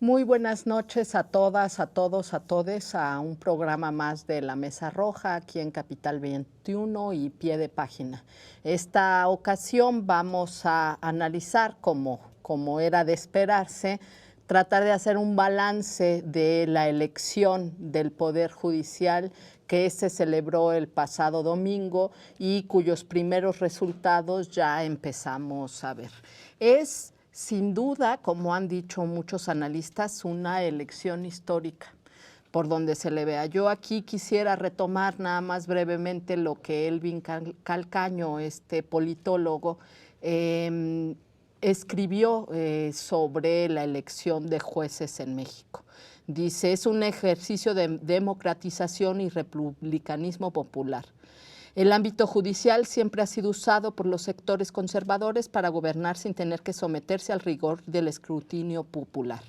Muy buenas noches a todas, a todos, a todes, a un programa más de La Mesa Roja aquí en Capital 21 y Pie de Página. Esta ocasión vamos a analizar, como era de esperarse, tratar de hacer un balance de la elección del Poder Judicial que se celebró el pasado domingo y cuyos primeros resultados ya empezamos a ver. Es sin duda, como han dicho muchos analistas, una elección histórica por donde se le vea. Yo aquí quisiera retomar nada más brevemente lo que Elvin Calcaño, este politólogo, escribió sobre la elección de jueces en México. Dice, es un ejercicio de democratización y republicanismo popular. El ámbito judicial siempre ha sido usado por los sectores conservadores para gobernar sin tener que someterse al rigor del escrutinio popular.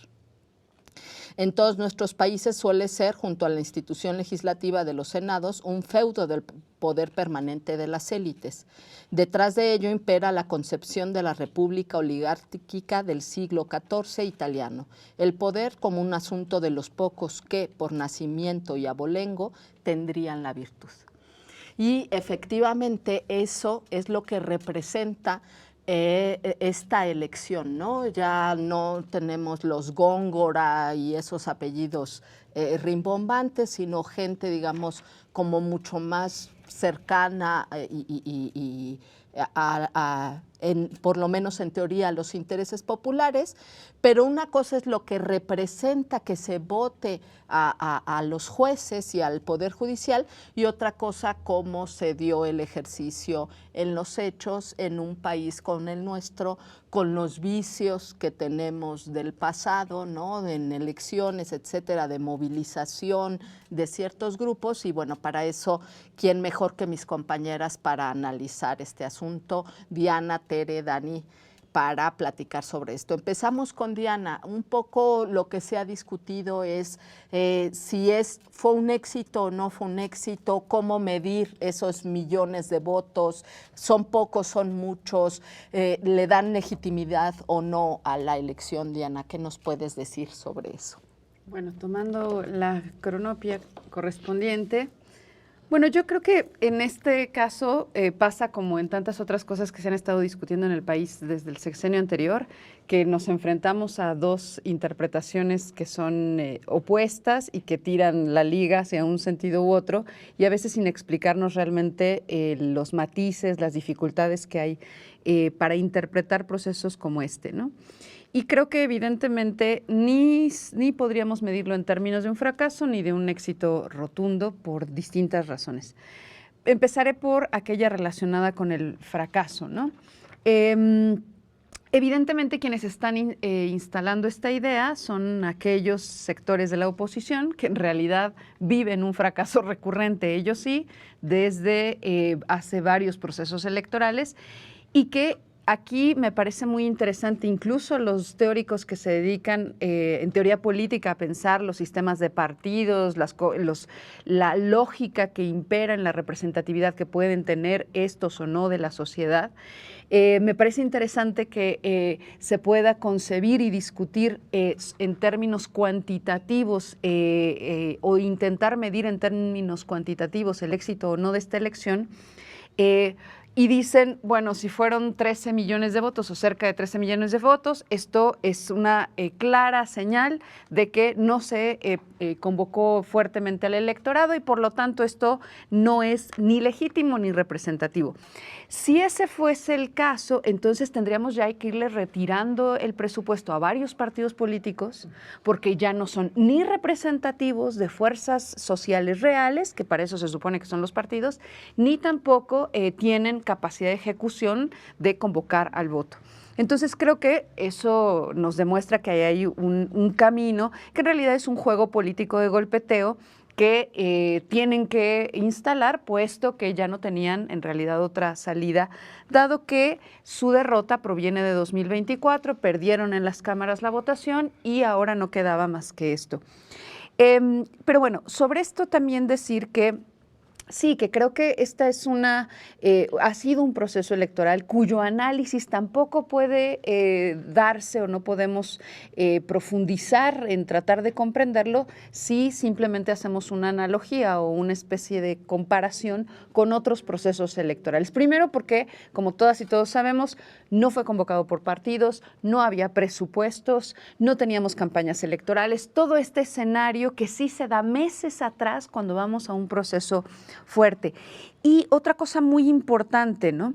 En todos nuestros países suele ser, junto a la institución legislativa de los senados, un feudo del poder permanente de las élites. Detrás de ello impera la concepción de la república oligárquica del siglo XIV italiano, el poder como un asunto de los pocos que, por nacimiento y abolengo, tendrían la virtud. Y efectivamente eso es lo que representa esta elección, ¿no? Ya no tenemos los Góngora y esos apellidos rimbombantes, sino gente, digamos, como mucho más cercana por lo menos en teoría, a los intereses populares, pero una cosa es lo que representa que se vote a los jueces y al Poder Judicial y otra cosa cómo se dio el ejercicio en los hechos en un país con el nuestro, con los vicios que tenemos del pasado, ¿no? En elecciones, etcétera, de movilización de ciertos grupos y bueno, para eso, ¿quién mejor que mis compañeras para analizar este asunto? Diana, Tere, Dani, para platicar sobre esto. Empezamos con Diana. Un poco lo que se ha discutido es si fue un éxito o no fue un éxito, cómo medir esos millones de votos, son pocos, son muchos, le dan legitimidad o no a la elección. Diana, ¿qué nos puedes decir sobre eso? Bueno, tomando la cronopia correspondiente, bueno, yo creo que en este caso pasa como en tantas otras cosas que se han estado discutiendo en el país desde el sexenio anterior, que nos enfrentamos a dos interpretaciones que son opuestas y que tiran la liga hacia un sentido u otro y a veces sin explicarnos realmente los matices, las dificultades que hay para interpretar procesos como este, ¿no? Y creo que evidentemente ni podríamos medirlo en términos de un fracaso ni de un éxito rotundo por distintas razones. Empezaré por aquella relacionada con el fracaso, ¿no? Evidentemente quienes están instalando esta idea son aquellos sectores de la oposición que en realidad viven un fracaso recurrente, ellos sí, desde hace varios procesos electorales y que aquí me parece muy interesante, incluso los teóricos que se dedican en teoría política a pensar los sistemas de partidos, la lógica que impera en la representatividad que pueden tener estos o no de la sociedad. Me parece interesante que se pueda concebir y discutir en términos cuantitativos o intentar medir en términos cuantitativos el éxito o no de esta elección. Y dicen, bueno, si fueron 13 millones de votos o cerca de 13 millones de votos, esto es una clara señal de que no se convocó fuertemente al electorado y por lo tanto esto no es ni legítimo ni representativo. Si ese fuese el caso, entonces tendríamos ya que irle retirando el presupuesto a varios partidos políticos porque ya no son ni representativos de fuerzas sociales reales, que para eso se supone que son los partidos, ni tampoco tienen capacidad de ejecución de convocar al voto. Entonces creo que eso nos demuestra que hay un camino que en realidad es un juego político de golpeteo que tienen que instalar, puesto que ya no tenían en realidad otra salida, dado que su derrota proviene de 2024, perdieron en las cámaras la votación y ahora no quedaba más que esto. Pero bueno, sobre esto también decir que Sí, que creo que esta es ha sido un proceso electoral cuyo análisis tampoco puede darse o no podemos profundizar en tratar de comprenderlo si simplemente hacemos una analogía o una especie de comparación con otros procesos electorales. Primero porque, como todas y todos sabemos, no fue convocado por partidos, no había presupuestos, no teníamos campañas electorales, todo este escenario que sí se da meses atrás cuando vamos a un proceso fuerte. Y otra cosa muy importante, ¿no?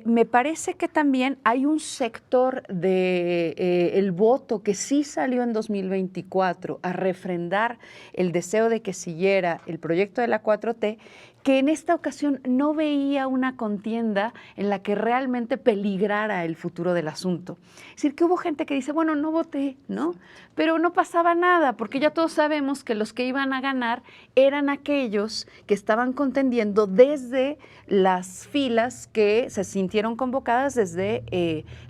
Me parece que también hay un sector del voto que sí salió en 2024 a refrendar el deseo de que siguiera el proyecto de la 4T, que en esta ocasión no veía una contienda en la que realmente peligrara el futuro del asunto. Es decir, que hubo gente que dice, bueno, no voté, ¿no? Pero no pasaba nada, porque ya todos sabemos que los que iban a ganar eran aquellos que estaban contendiendo desde las filas que se sintieron convocadas desde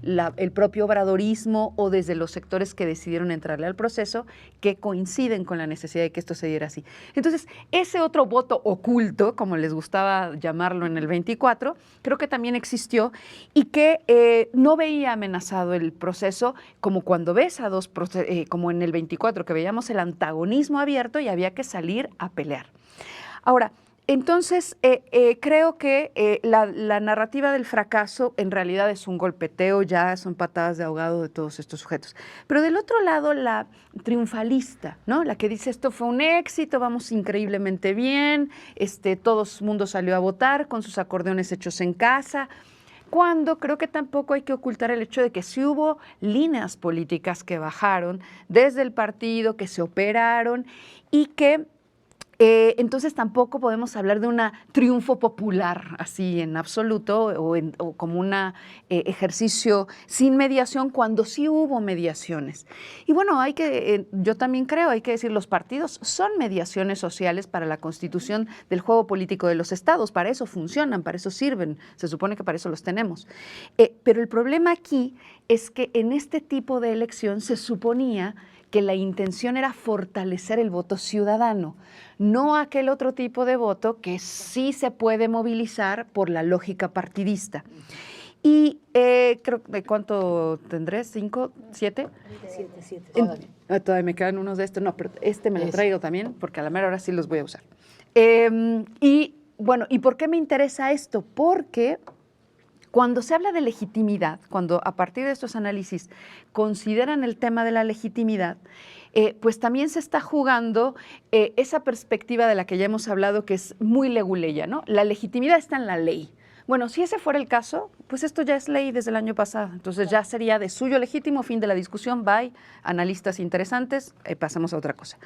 el propio obradorismo o desde los sectores que decidieron entrarle al proceso, que coinciden con la necesidad de que esto se diera así. Entonces, ese otro voto oculto, como les gustaba llamarlo en el 24, creo que también existió y que no veía amenazado el proceso como cuando ves a dos, como en el 24, que veíamos el antagonismo abierto y había que salir a pelear. Ahora, entonces, creo que la narrativa del fracaso en realidad es un golpeteo, ya son patadas de ahogado de todos estos sujetos. Pero del otro lado, la triunfalista, ¿no? La que dice esto fue un éxito, vamos increíblemente bien, todo el mundo salió a votar con sus acordeones hechos en casa, cuando creo que tampoco hay que ocultar el hecho de que sí hubo líneas políticas que bajaron desde el partido, que se operaron y que entonces tampoco podemos hablar de un triunfo popular así en absoluto o como un ejercicio sin mediación cuando sí hubo mediaciones. Y bueno, yo también creo, hay que decir, los partidos son mediaciones sociales para la constitución del juego político de los estados, para eso funcionan, para eso sirven, se supone que para eso los tenemos. Pero el problema aquí es que en este tipo de elección se suponía que la intención era fortalecer el voto ciudadano, no aquel otro tipo de voto que sí se puede movilizar por la lógica partidista. Y creo que, ¿cuánto tendré? ¿5? ¿7? 7. Todavía me quedan unos de estos. No, pero me lo traigo también, porque a la mera hora sí los voy a usar. Y bueno, ¿y por qué me interesa esto? Porque cuando se habla de legitimidad, cuando a partir de estos análisis consideran el tema de la legitimidad, pues también se está jugando esa perspectiva de la que ya hemos hablado, que es muy leguleya, ¿no? La legitimidad está en la ley. Bueno, si ese fuera el caso, pues esto ya es ley desde el año pasado. Entonces ya sería de suyo legítimo, fin de la discusión, bye, analistas interesantes, pasamos a otra cosa.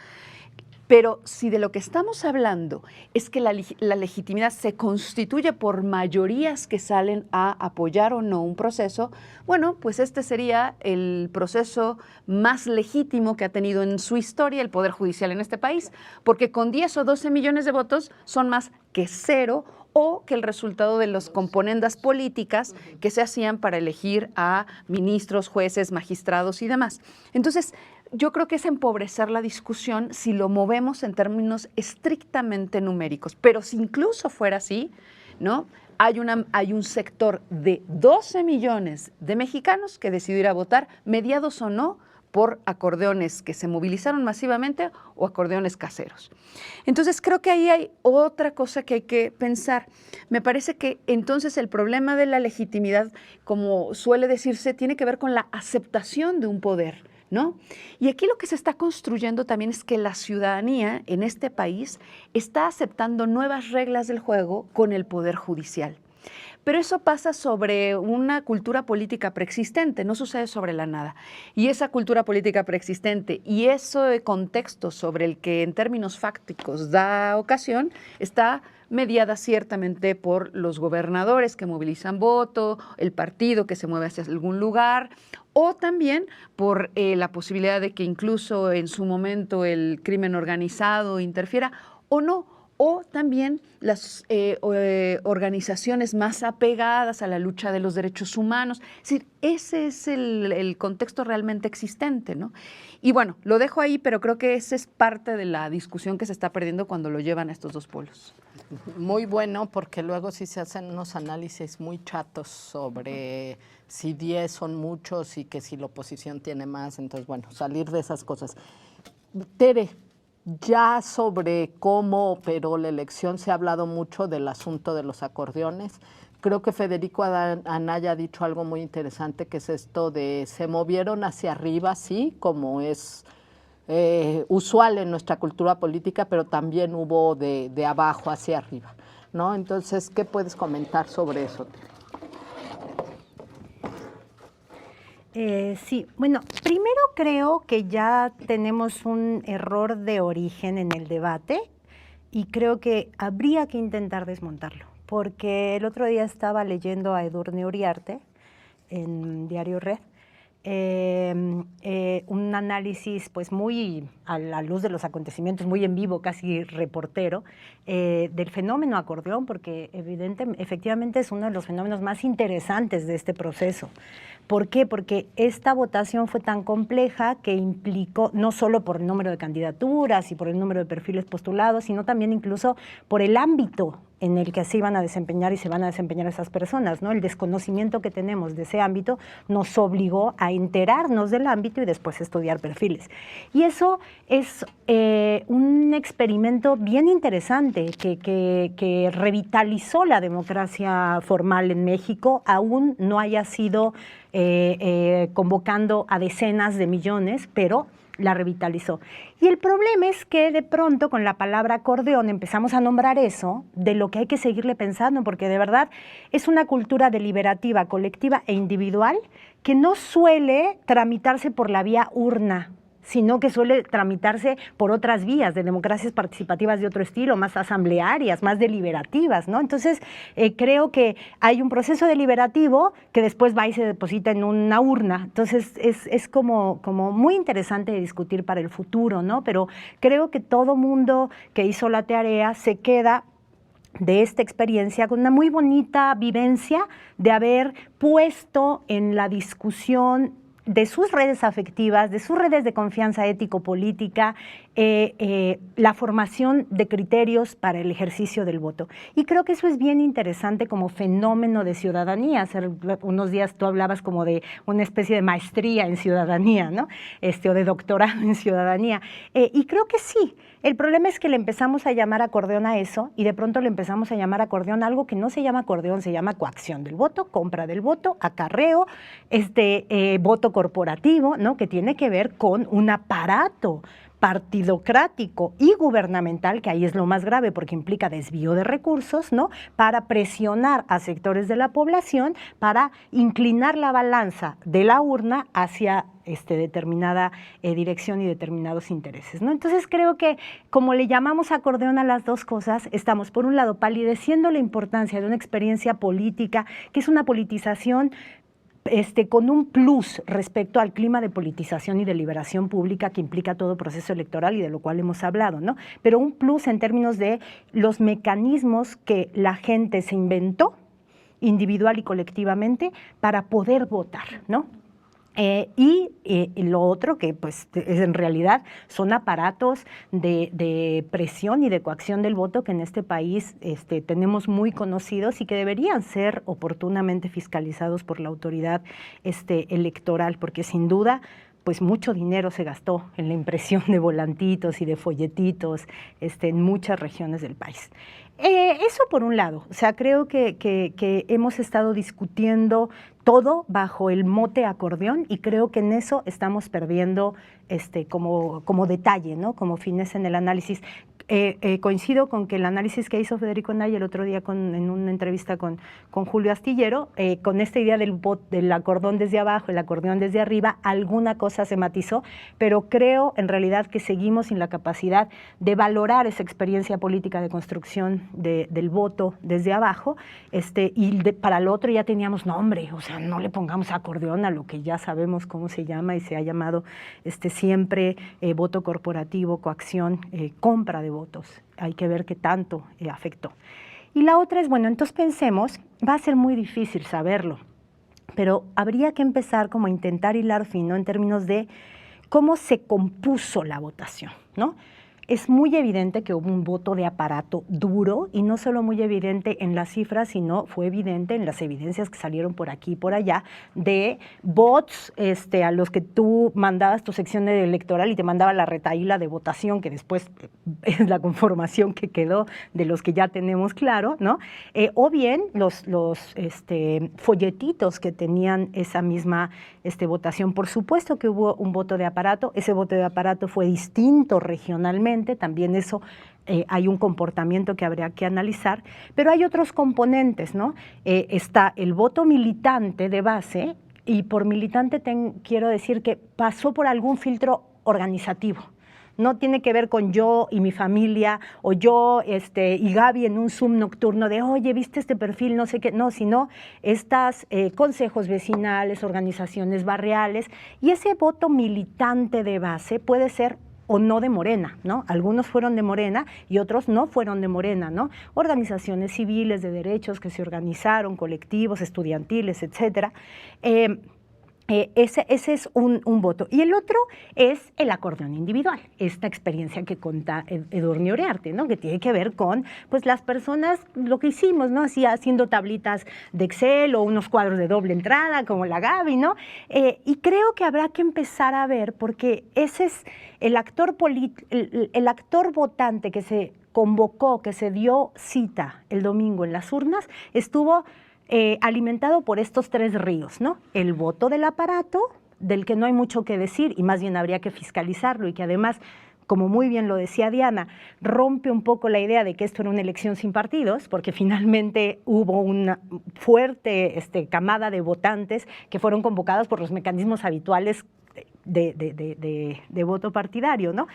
Pero si de lo que estamos hablando es que la legitimidad se constituye por mayorías que salen a apoyar o no un proceso, bueno, pues este sería el proceso más legítimo que ha tenido en su historia el Poder Judicial en este país, porque con 10 o 12 millones de votos son más que cero o que el resultado de las componendas políticas que se hacían para elegir a ministros, jueces, magistrados y demás. Entonces, yo creo que es empobrecer la discusión si lo movemos en términos estrictamente numéricos. Pero si incluso fuera así, ¿no? Hay un sector de 12 millones de mexicanos que decidió ir a votar, mediados o no, por acordeones que se movilizaron masivamente o acordeones caseros. Entonces, creo que ahí hay otra cosa que hay que pensar. Me parece que entonces el problema de la legitimidad, como suele decirse, tiene que ver con la aceptación de un poder, ¿no? Y aquí lo que se está construyendo también es que la ciudadanía en este país está aceptando nuevas reglas del juego con el Poder Judicial. Pero eso pasa sobre una cultura política preexistente, no sucede sobre la nada. Y esa cultura política preexistente y ese contexto sobre el que en términos fácticos da ocasión está mediada ciertamente por los gobernadores que movilizan voto, el partido que se mueve hacia algún lugar, o también por la posibilidad de que incluso en su momento el crimen organizado interfiera o no, o también las organizaciones más apegadas a la lucha de los derechos humanos. Es decir, ese es el contexto realmente existente, ¿no? Y bueno, lo dejo ahí, pero creo que esa es parte de la discusión que se está perdiendo cuando lo llevan a estos dos polos. Muy bueno, porque luego sí se hacen unos análisis muy chatos sobre si 10 son muchos y que si la oposición tiene más. Entonces, bueno, salir de esas cosas. Tere, ya sobre cómo operó la elección se ha hablado mucho del asunto de los acordeones. Creo que Federico Anaya ha dicho algo muy interesante, que es esto de se movieron hacia arriba, sí, como es usual en nuestra cultura política, pero también hubo de abajo hacia arriba, ¿no? Entonces, ¿qué puedes comentar sobre eso, Tere? Sí, bueno, primero creo que ya tenemos un error de origen en el debate y creo que habría que intentar desmontarlo, porque el otro día estaba leyendo a Edurne Uriarte en Diario Red, un análisis pues muy a la luz de los acontecimientos, muy en vivo, casi reportero, del fenómeno acordeón, porque efectivamente es uno de los fenómenos más interesantes de este proceso. ¿Por qué? Porque esta votación fue tan compleja que implicó, no solo por el número de candidaturas y por el número de perfiles postulados, sino también incluso por el ámbito en el que se iban a desempeñar y se van a desempeñar esas personas, ¿no? El desconocimiento que tenemos de ese ámbito nos obligó a enterarnos del ámbito y después estudiar perfiles. Y eso es un experimento bien interesante que revitalizó la democracia formal en México, aún no haya sido convocando a decenas de millones, pero la revitalizó. Y el problema es que de pronto con la palabra acordeón empezamos a nombrar eso, de lo que hay que seguirle pensando, porque de verdad es una cultura deliberativa, colectiva e individual que no suele tramitarse por la vía urna, sino que suele tramitarse por otras vías de democracias participativas de otro estilo, más asamblearias, más deliberativas, ¿no? Entonces, creo que hay un proceso deliberativo que después va y se deposita en una urna. Entonces, es como muy interesante de discutir para el futuro, ¿no? Pero creo que todo mundo que hizo la tarea se queda de esta experiencia con una muy bonita vivencia de haber puesto en la discusión de sus redes afectivas, de sus redes de confianza ético-política, la formación de criterios para el ejercicio del voto. Y creo que eso es bien interesante como fenómeno de ciudadanía. Hace unos días tú hablabas como de una especie de maestría en ciudadanía, ¿no? O de doctorado en ciudadanía. Y creo que sí. El problema es que le empezamos a llamar acordeón a eso y de pronto le empezamos a llamar acordeón a algo que no se llama acordeón, se llama coacción del voto, compra del voto, acarreo, voto corporativo, ¿no? Que tiene que ver con un aparato partidocrático y gubernamental, que ahí es lo más grave porque implica desvío de recursos, ¿no? Para presionar a sectores de la población, para inclinar la balanza de la urna hacia determinada dirección y determinados intereses, ¿no? Entonces creo que como le llamamos acordeón a las dos cosas, estamos por un lado palideciendo la importancia de una experiencia política, que es una politización con un plus respecto al clima de politización y de liberación pública que implica todo proceso electoral y de lo cual hemos hablado, ¿no? Pero un plus en términos de los mecanismos que la gente se inventó individual y colectivamente para poder votar, ¿no? Y lo otro que pues en realidad son aparatos de presión y de coacción del voto que en este país tenemos muy conocidos y que deberían ser oportunamente fiscalizados por la autoridad electoral, porque sin duda pues mucho dinero se gastó en la impresión de volantitos y de folletitos en muchas regiones del país. Eso por un lado, o sea, creo que hemos estado discutiendo todo bajo el mote acordeón y creo que en eso estamos perdiendo como detalle, ¿no? Como fineza en el análisis. Coincido con que el análisis que hizo Federico Anaya el otro día en una entrevista con Julio Astillero, con esta idea del acordeón desde abajo, el acordeón desde arriba, alguna cosa se matizó, pero creo en realidad que seguimos sin la capacidad de valorar esa experiencia política de construcción del voto desde abajo, para lo otro ya teníamos nombre, o sea, no le pongamos acordeón a lo que ya sabemos cómo se llama y se ha llamado siempre voto corporativo, coacción, compra de votos. votos. Hay que ver qué tanto afectó. Y la otra es, bueno, entonces pensemos, va a ser muy difícil saberlo, pero habría que empezar como a intentar hilar fino en términos de cómo se compuso la votación, ¿no? Es muy evidente que hubo un voto de aparato duro, y no solo muy evidente en las cifras, sino fue evidente en las evidencias que salieron por aquí y por allá de bots a los que tú mandabas tu sección electoral y te mandaba la retahíla de votación, que después es la conformación que quedó de los que ya tenemos claro, ¿no? O bien los folletitos que tenían esa misma votación. Por supuesto que hubo un voto de aparato, ese voto de aparato fue distinto regionalmente, también eso hay un comportamiento que habría que analizar, pero hay otros componentes, ¿no? Está el voto militante de base, y por militante quiero decir que pasó por algún filtro organizativo. No tiene que ver con yo y mi familia, o yo y Gaby en un Zoom nocturno de, oye, ¿viste este perfil? No sé qué, no, sino estas consejos vecinales, organizaciones barriales, y ese voto militante de base puede ser o no de Morena, ¿no? Algunos fueron de Morena y otros no fueron de Morena, ¿no? Organizaciones civiles de derechos que se organizaron, colectivos estudiantiles, etcétera. Ese es un voto. Y el otro es el acordeón individual, esta experiencia que cuenta Edurne Uriarte, ¿no? Que tiene que ver con pues, las personas, lo que hicimos, ¿no? Haciendo tablitas de Excel o unos cuadros de doble entrada, como la Gaby, ¿no? Y creo que habrá que empezar a ver, porque ese es el actor votante que se convocó, que se dio cita el domingo en las urnas, estuvo alimentado por estos tres ríos, ¿no? El voto del aparato, del que no hay mucho que decir y más bien habría que fiscalizarlo, y que además, como muy bien lo decía Diana, rompe un poco la idea de que esto era una elección sin partidos, porque finalmente hubo una fuerte camada de votantes que fueron convocados por los mecanismos habituales de voto partidario, ¿no?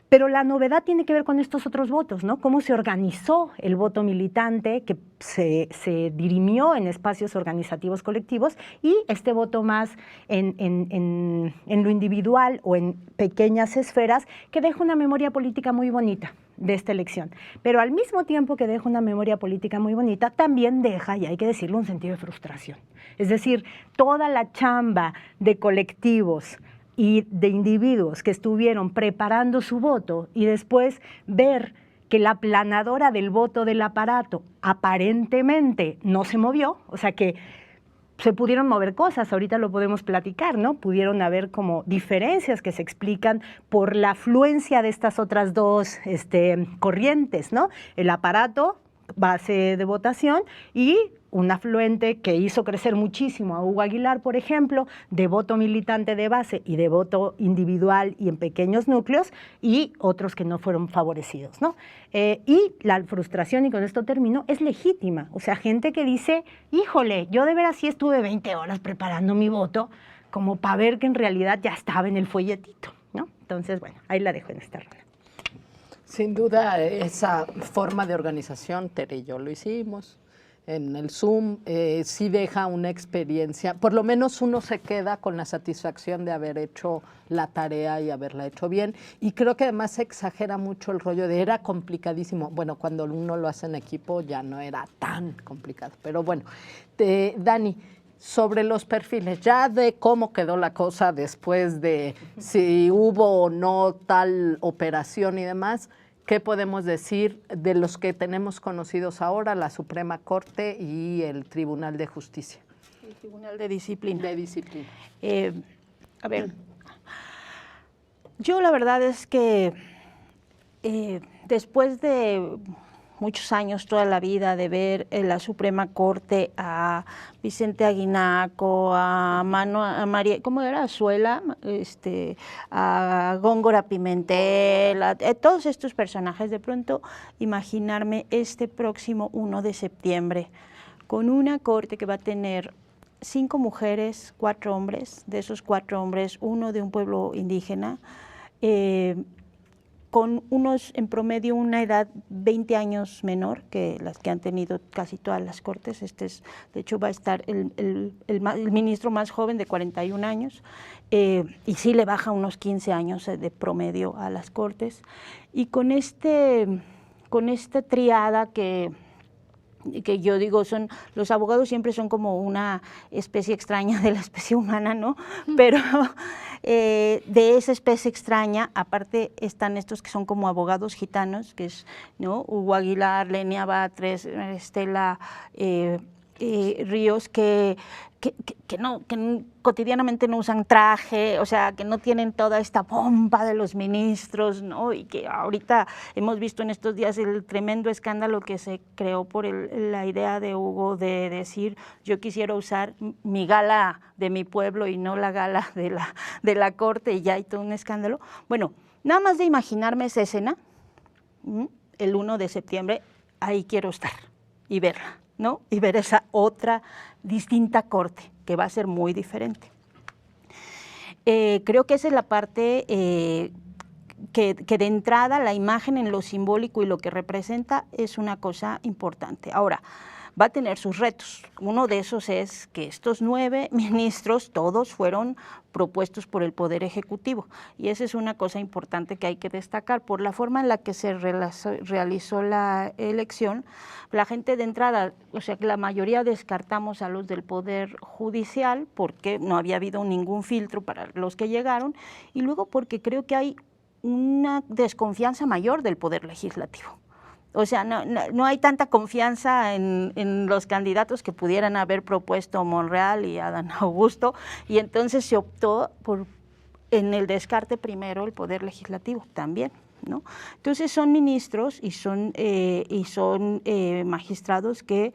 Pero la novedad tiene que ver con estos otros votos, ¿no? Cómo se organizó el voto militante, que se dirimió en espacios organizativos colectivos, y este voto más en lo individual o en pequeñas esferas, que deja una memoria política muy bonita de esta elección. Pero al mismo tiempo que deja una memoria política muy bonita, también deja, y hay que decirlo, un sentido de frustración. Es decir, toda la chamba de colectivos y de individuos que estuvieron preparando su voto, y después ver que la aplanadora del voto del aparato aparentemente no se movió, o sea que se pudieron mover cosas, ahorita lo podemos platicar, ¿no? Pudieron haber como diferencias que se explican por la afluencia de estas otras dos corrientes, ¿no? El aparato, base de votación, y un afluente que hizo crecer muchísimo a Hugo Aguilar, por ejemplo, de voto militante de base y de voto individual y en pequeños núcleos, y otros que no fueron favorecidos, ¿no? Y la frustración, y con esto termino, es legítima. O sea, gente que dice, híjole, yo de veras sí estuve 20 horas preparando mi voto, como para ver que en realidad ya estaba en el folletito, ¿no? Entonces, bueno, ahí la dejo en esta ronda. Sin duda, esa forma de organización, Tere y yo lo hicimos en el Zoom, sí deja una experiencia, por lo menos uno se queda con la satisfacción de haber hecho la tarea y haberla hecho bien, y creo que además se exagera mucho el rollo de era complicadísimo. Bueno, cuando uno lo hace en equipo ya no era tan complicado, pero bueno, Dani, sobre los perfiles, ya de cómo quedó la cosa después de si hubo o no tal operación y demás, ¿qué podemos decir de los que tenemos conocidos ahora, la Suprema Corte y el Tribunal de Justicia? El Tribunal de Disciplina. De Disciplina. A ver, yo la verdad es que después de muchos años, toda la vida, de ver en la Suprema Corte a Vicente Aguinaco, a María, ¿cómo era? Azuela, a Góngora Pimentel, a todos estos personajes, de pronto imaginarme este próximo 1 de septiembre con una corte que va a tener 5 mujeres, 4 hombres, de esos 4 hombres, 1 de un pueblo indígena, con unos, en promedio, una edad 20 años menor que las que han tenido casi todas las cortes. De hecho, va a estar el ministro más joven de 41 años, y sí le baja unos 15 años de promedio a las cortes. Y con esta triada que yo digo, los abogados siempre son como una especie extraña de la especie humana, ¿no? Pero de esa especie extraña, aparte están estos que son como abogados gitanos, que es, ¿no?, Hugo Aguilar, Lenia Batres, Estela Ríos, que cotidianamente no usan traje, o sea, que no tienen toda esta bomba de los ministros, ¿no? Y que ahorita hemos visto en estos días el tremendo escándalo que se creó por la idea de Hugo de decir: yo quisiera usar mi gala de mi pueblo y no la gala de la corte, y ya hay todo un escándalo. Bueno, nada más de imaginarme esa escena, el 1 de septiembre, ahí quiero estar y verla, ¿no? Y ver esa otra distinta corte, que va a ser muy diferente. Creo que esa es la parte que de entrada la imagen en lo simbólico y lo que representa es una cosa importante. Ahora, va a tener sus retos. Uno de esos es que estos 9 ministros, todos fueron propuestos por el Poder Ejecutivo, y esa es una cosa importante que hay que destacar. Por la forma en la que se realizó la elección, la gente de entrada, o sea, que la mayoría descartamos a los del Poder Judicial porque no había habido ningún filtro para los que llegaron, y luego porque creo que hay una desconfianza mayor del Poder Legislativo. O sea, no hay tanta confianza en los candidatos que pudieran haber propuesto Monreal y Adán Augusto, y entonces se optó en el descarte primero el Poder Legislativo también, ¿no? Entonces son ministros y son magistrados que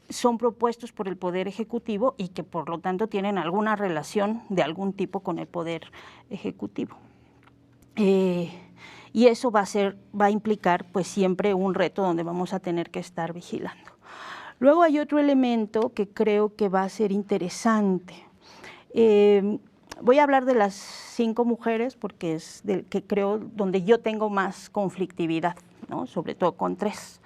son propuestos por el Poder Ejecutivo y que por lo tanto tienen alguna relación de algún tipo con el Poder Ejecutivo. Y eso va a implicar pues siempre un reto donde vamos a tener que estar vigilando. Luego hay otro elemento que creo que va a ser interesante. Voy a hablar de las 5 mujeres porque es que creo donde yo tengo más conflictividad, ¿no? Sobre todo con 3,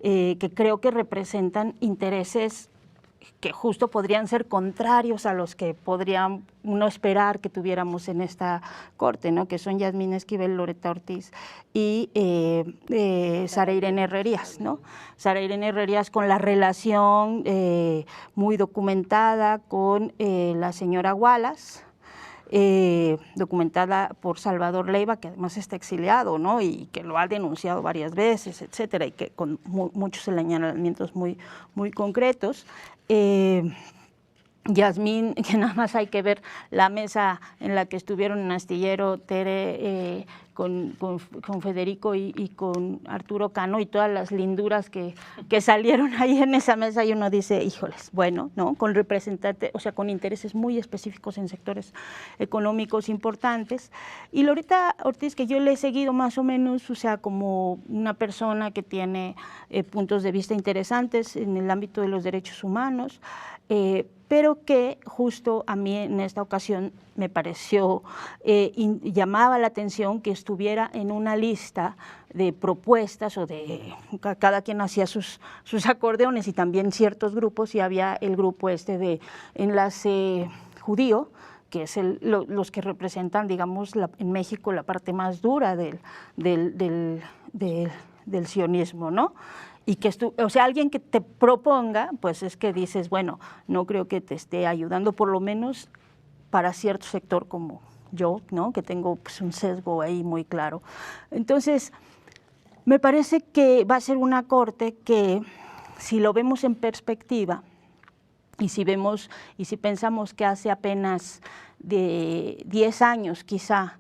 que creo que representan intereses que justo podrían ser contrarios a los que podrían uno esperar que tuviéramos en esta corte, ¿no? Que son Yasmín Esquivel, Loretta Ortiz y Sara Irene Herrerías, ¿no? Sara Irene Herrerías con la relación muy documentada con la señora Wallace, documentada por Salvador Leiva, que además está exiliado, ¿no? Y que lo ha denunciado varias veces, etcétera, y que con muchos señalamientos muy concretos. Yasmín, que nada más hay que ver la mesa en la que estuvieron en Astillero, Tere, con Federico y con Arturo Cano, y todas las linduras que salieron ahí en esa mesa, y uno dice, híjoles, bueno, ¿no? Con representantes, o sea, con intereses muy específicos en sectores económicos importantes. Y Loretta Ortiz, que yo le he seguido más o menos, o sea, como una persona que tiene puntos de vista interesantes en el ámbito de los derechos humanos, pero que justo a mí en esta ocasión me pareció, llamaba la atención que estuviera en una lista de propuestas, o de cada quien hacía sus acordeones, y también ciertos grupos, y había el grupo de Enlace Judío, que es los que representan, digamos, en México la parte más dura del sionismo, ¿no? Y que o sea, alguien que te proponga, pues es que dices, bueno, no creo que te esté ayudando, por lo menos para cierto sector como yo, ¿no? Que tengo pues un sesgo ahí muy claro. Entonces, me parece que va a ser una corte que, si lo vemos en perspectiva, y si pensamos que hace apenas de 10 años quizá,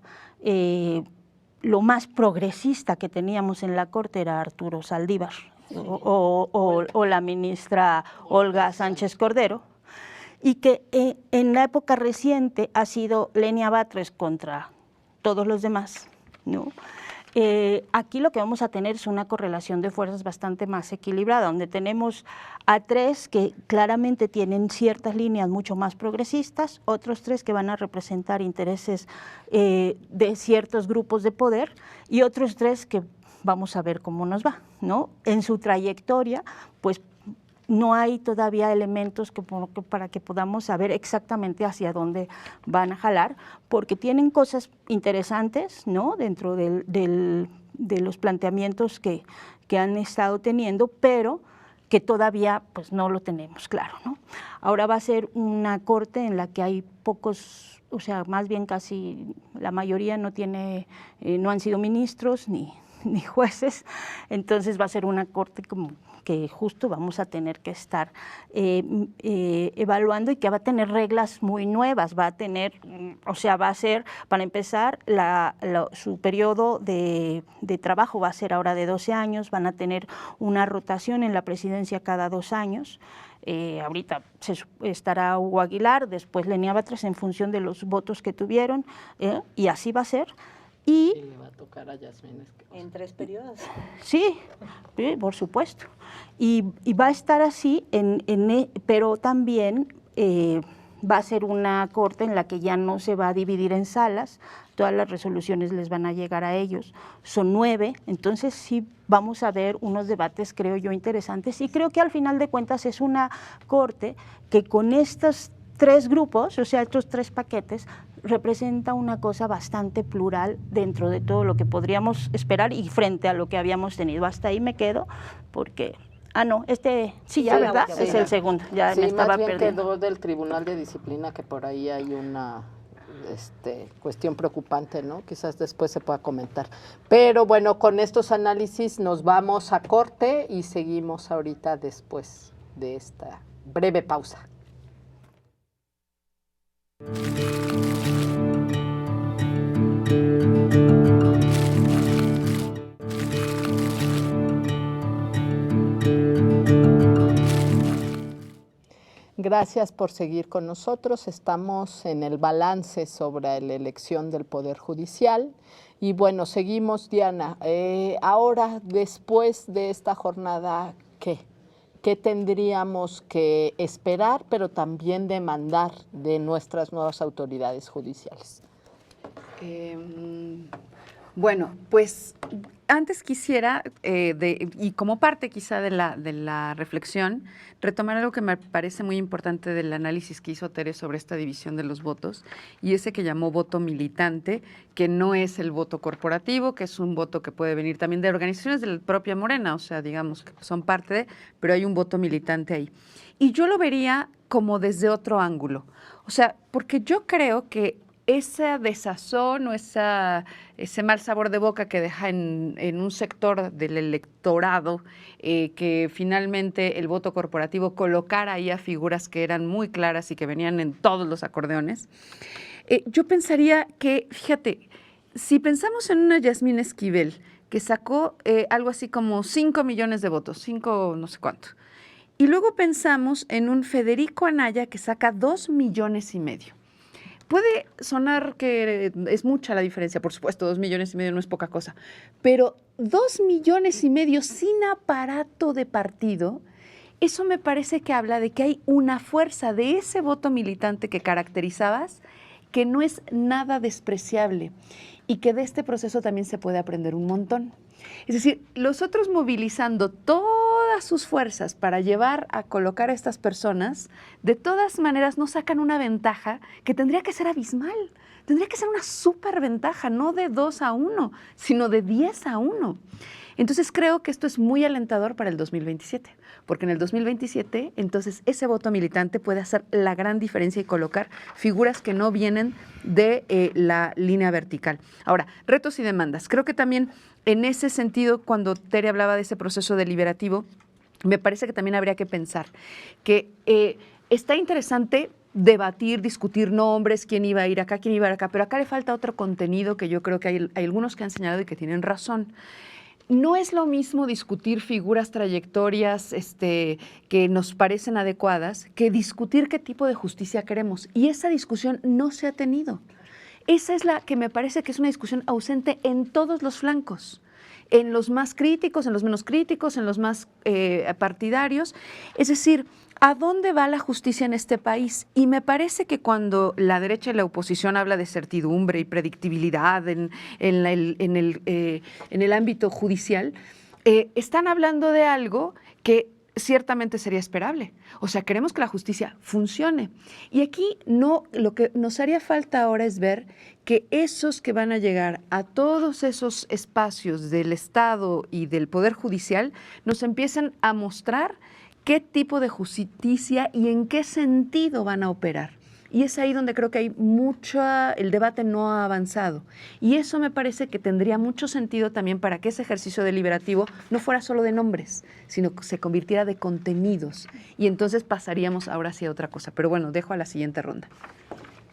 lo más progresista que teníamos en la corte era Arturo Saldívar, sí, o la ministra Olga Sánchez Cordero, y que en la época reciente ha sido Lenia Batres contra todos los demás, ¿no? Aquí lo que vamos a tener es una correlación de fuerzas bastante más equilibrada, donde tenemos a 3 que claramente tienen ciertas líneas mucho más progresistas, otros 3 que van a representar intereses de ciertos grupos de poder y otros 3 que vamos a ver cómo nos va, ¿no? En su trayectoria, pues no hay todavía elementos para que podamos saber exactamente hacia dónde van a jalar, porque tienen cosas interesantes, ¿no?, dentro de los planteamientos que han estado teniendo, pero que todavía pues no lo tenemos claro, ¿no? Ahora va a ser una corte en la que hay pocos, o sea, más bien casi la mayoría no han sido ministros ni jueces, entonces va a ser una corte como que justo vamos a tener que estar evaluando y que va a tener reglas muy nuevas, va a ser, para empezar, su periodo de trabajo va a ser ahora de 12 años, van a tener una rotación en la presidencia cada 2 años, ahorita estará Hugo Aguilar, después Lenia Batres en función de los votos que tuvieron, y así va a ser. Y le va a tocar a Yasmín Esquivel. En 3 periodos. Sí, por supuesto. Y va a estar así, pero también va a ser una corte en la que ya no se va a dividir en salas, todas las resoluciones les van a llegar a ellos, son 9, entonces sí vamos a ver unos debates, creo yo, interesantes, y creo que al final de cuentas es una corte que con estos 3 grupos, o sea, estos 3 paquetes, representa una cosa bastante plural dentro de todo lo que podríamos esperar y frente a lo que habíamos tenido. Hasta ahí me quedo, porque, sí, ya, ¿verdad? Sí, es el segundo, ya sí, me estaba más bien perdiendo. quedó del Tribunal de Disciplina, que por ahí hay una cuestión preocupante, ¿no? Quizás después se pueda comentar. Pero bueno, con estos análisis nos vamos a corte y seguimos ahorita después de esta breve pausa. Gracias por seguir con nosotros. Estamos en el balance sobre la elección del Poder Judicial. Y bueno, seguimos, Diana. Ahora, después de esta jornada, ¿qué tendríamos que esperar, pero también demandar de nuestras nuevas autoridades judiciales? Bueno, pues antes quisiera, y como parte quizá de la reflexión, retomar algo que me parece muy importante del análisis que hizo Tere sobre esta división de los votos, y ese que llamó voto militante, que no es el voto corporativo, que es un voto que puede venir también de organizaciones de la propia Morena, o sea, digamos que son parte de, pero hay un voto militante ahí. Y yo lo vería como desde otro ángulo, o sea, porque yo creo que esa desazón o ese mal sabor de boca que deja en un sector del electorado, que finalmente el voto corporativo colocara ahí a figuras que eran muy claras y que venían en todos los acordeones, yo pensaría que, fíjate, si pensamos en una Yasmín Esquivel que sacó algo así como 5 millones de votos, 5 no sé cuánto, y luego pensamos en un Federico Anaya que saca 2,5 millones. Puede sonar que es mucha la diferencia, por supuesto, 2,5 millones no es poca cosa, pero 2,5 millones sin aparato de partido, eso me parece que habla de que hay una fuerza de ese voto militante que caracterizabas que no es nada despreciable y que de este proceso también se puede aprender un montón. Es decir, los otros movilizando todas sus fuerzas para llevar a colocar a estas personas, de todas maneras no sacan una ventaja que tendría que ser abismal. Tendría que ser una súper ventaja, no de 2-1, sino de 10-1. Entonces creo que esto es muy alentador para el 2027, porque en el 2027 entonces ese voto militante puede hacer la gran diferencia y colocar figuras que no vienen de la línea vertical. Ahora, retos y demandas. Creo que también en ese sentido, cuando Tere hablaba de ese proceso deliberativo, me parece que también habría que pensar que está interesante debatir, discutir nombres, quién iba a ir acá, quién iba a ir acá, pero acá le falta otro contenido que yo creo que hay algunos que han señalado y que tienen razón. No es lo mismo discutir figuras, trayectorias que nos parecen adecuadas que discutir qué tipo de justicia queremos. Y esa discusión no se ha tenido. Esa es la que me parece que es una discusión ausente en todos los flancos, en los más críticos, en los menos críticos, en los más partidarios. Es decir, ¿a dónde va la justicia en este país? Y me parece que cuando la derecha y la oposición habla de certidumbre y predictibilidad en el ámbito judicial, están hablando de algo que ciertamente sería esperable. O sea, queremos que la justicia funcione. Y aquí lo que nos haría falta ahora es ver que esos que van a llegar a todos esos espacios del Estado y del Poder Judicial nos empiecen a mostrar qué tipo de justicia y en qué sentido van a operar. Y es ahí donde creo que hay el debate no ha avanzado. Y eso me parece que tendría mucho sentido también para que ese ejercicio deliberativo no fuera solo de nombres, sino que se convirtiera de contenidos. Y entonces pasaríamos ahora hacia otra cosa. Pero bueno, dejo a la siguiente ronda.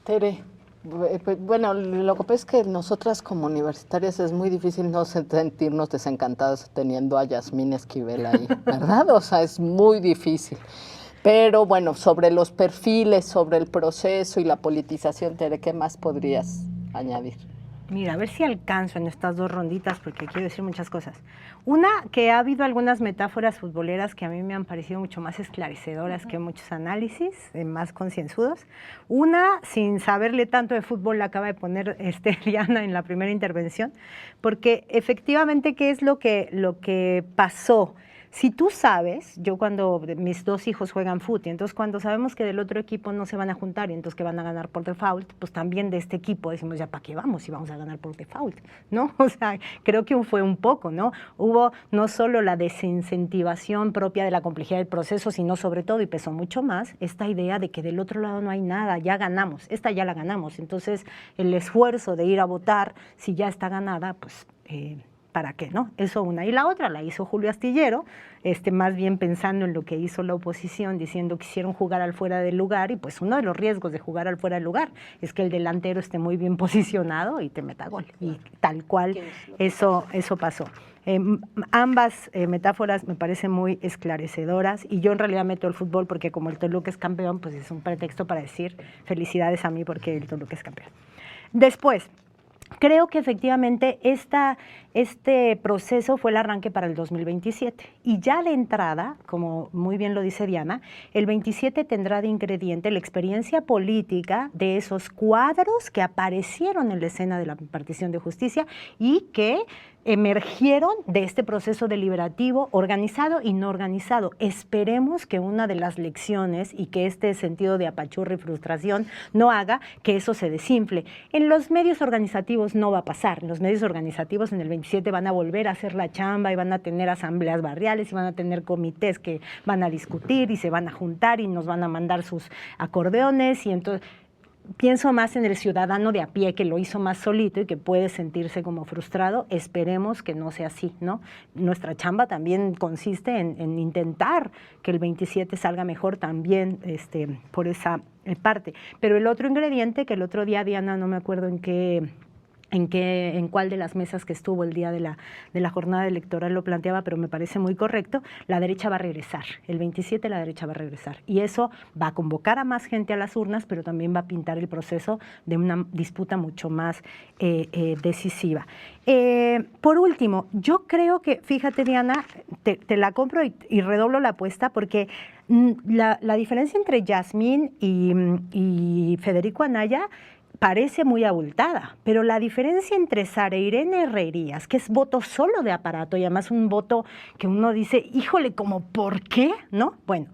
Tere, bueno, lo que pasa es que nosotras como universitarias es muy difícil no sentirnos desencantadas teniendo a Yasmín Esquivel ahí, ¿verdad? O sea, es muy difícil. Pero bueno, sobre los perfiles, sobre el proceso y la politización, Tere, ¿qué más podrías añadir? Mira, a ver si alcanzo en estas dos ronditas porque quiero decir muchas cosas. Una, que ha habido algunas metáforas futboleras que a mí me han parecido mucho más esclarecedoras que muchos análisis, más concienzudos. Una, sin saberle tanto de fútbol, la acaba de poner Diana en la primera intervención, porque efectivamente, ¿qué es lo que pasó? Si tú sabes, yo cuando mis dos hijos juegan fútbol, entonces cuando sabemos que del otro equipo no se van a juntar y entonces que van a ganar por default, pues también de este equipo decimos, ya para qué vamos si vamos a ganar por default, ¿no? O sea, creo que fue un poco, ¿no? Hubo no solo la desincentivación propia de la complejidad del proceso, sino sobre todo, y pesó mucho más, esta idea de que del otro lado no hay nada, ya ganamos, esta ya la ganamos, entonces el esfuerzo de ir a votar, si ya está ganada, pues ¿para qué, no? Eso una. Y la otra la hizo Julio Astillero, más bien pensando en lo que hizo la oposición, diciendo que quisieron jugar al fuera del lugar, y pues uno de los riesgos de jugar al fuera del lugar es que el delantero esté muy bien posicionado y te meta gol. Y tal cual eso pasó. Ambas metáforas me parecen muy esclarecedoras, y yo en realidad meto el fútbol porque como el Toluca es campeón, pues es un pretexto para decir felicidades a mí porque el Toluca es campeón. Después, creo que efectivamente este proceso fue el arranque para el 2027 y ya de entrada, como muy bien lo dice Diana, el 27 tendrá de ingrediente la experiencia política de esos cuadros que aparecieron en la escena de la impartición de justicia y que emergieron de este proceso deliberativo organizado y no organizado. Esperemos que una de las lecciones y que este sentido de apachurra y frustración no haga que eso se desinfle. En los medios organizativos no va a pasar. En los medios organizativos en el 27 van a volver a hacer la chamba y van a tener asambleas barriales y van a tener comités que van a discutir y se van a juntar y nos van a mandar sus acordeones y entonces pienso más en el ciudadano de a pie que lo hizo más solito y que puede sentirse como frustrado. Esperemos que no sea así, ¿no? Nuestra chamba también consiste en intentar que el 27 salga mejor también por esa parte. Pero el otro ingrediente que el otro día, Diana, no me acuerdo en cuál de las mesas que estuvo el día de la jornada electoral lo planteaba, pero me parece muy correcto, la derecha va a regresar, el 27 la derecha va a regresar, y eso va a convocar a más gente a las urnas, pero también va a pintar el proceso de una disputa mucho más decisiva. Por último, yo creo que, fíjate Diana, te la compro y redoblo la apuesta porque la diferencia entre Yasmín y Federico Anaya parece muy abultada, pero la diferencia entre Sara Irene Herrerías, que es voto solo de aparato y además un voto que uno dice, híjole, ¿cómo por qué? ¿No? Bueno,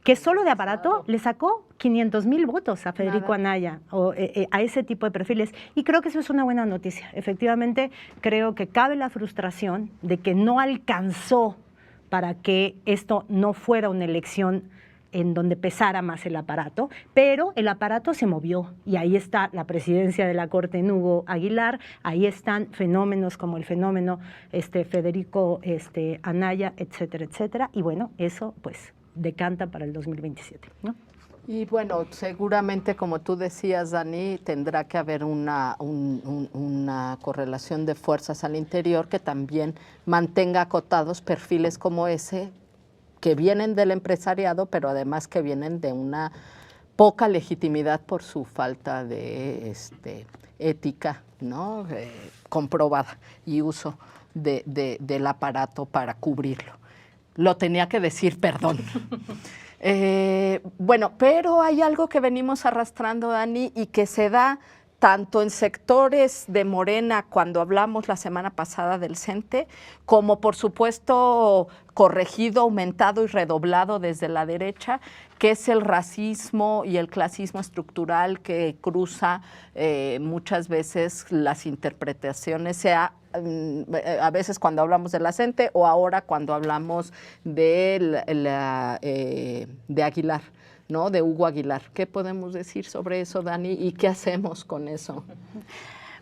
que solo de aparato le sacó 500,000 votos a Federico Anaya, o a ese tipo de perfiles, y creo que eso es una buena noticia. Efectivamente, creo que cabe la frustración de que no alcanzó para que esto no fuera una elección en donde pesara más el aparato, pero el aparato se movió y ahí está la presidencia de la Corte en Hugo Aguilar, ahí están fenómenos como el fenómeno Federico Anaya, etcétera, etcétera, y bueno, eso pues decanta para el 2027, ¿no? Y bueno, seguramente, como tú decías, Dani, tendrá que haber una correlación de fuerzas al interior que también mantenga acotados perfiles como ese, que vienen del empresariado, pero además que vienen de una poca legitimidad por su falta de ética, ¿no? Comprobada y uso del aparato para cubrirlo. Lo tenía que decir, perdón. Bueno, pero hay algo que venimos arrastrando, Dani, y que se da tanto en sectores de Morena, cuando hablamos la semana pasada del CENTE, como por supuesto corregido, aumentado y redoblado desde la derecha, que es el racismo y el clasismo estructural que cruza muchas veces las interpretaciones, sea a veces cuando hablamos de la CENTE o ahora cuando hablamos de Aguilar, ¿no? De Hugo Aguilar. ¿Qué podemos decir sobre eso, Dani? ¿Y qué hacemos con eso?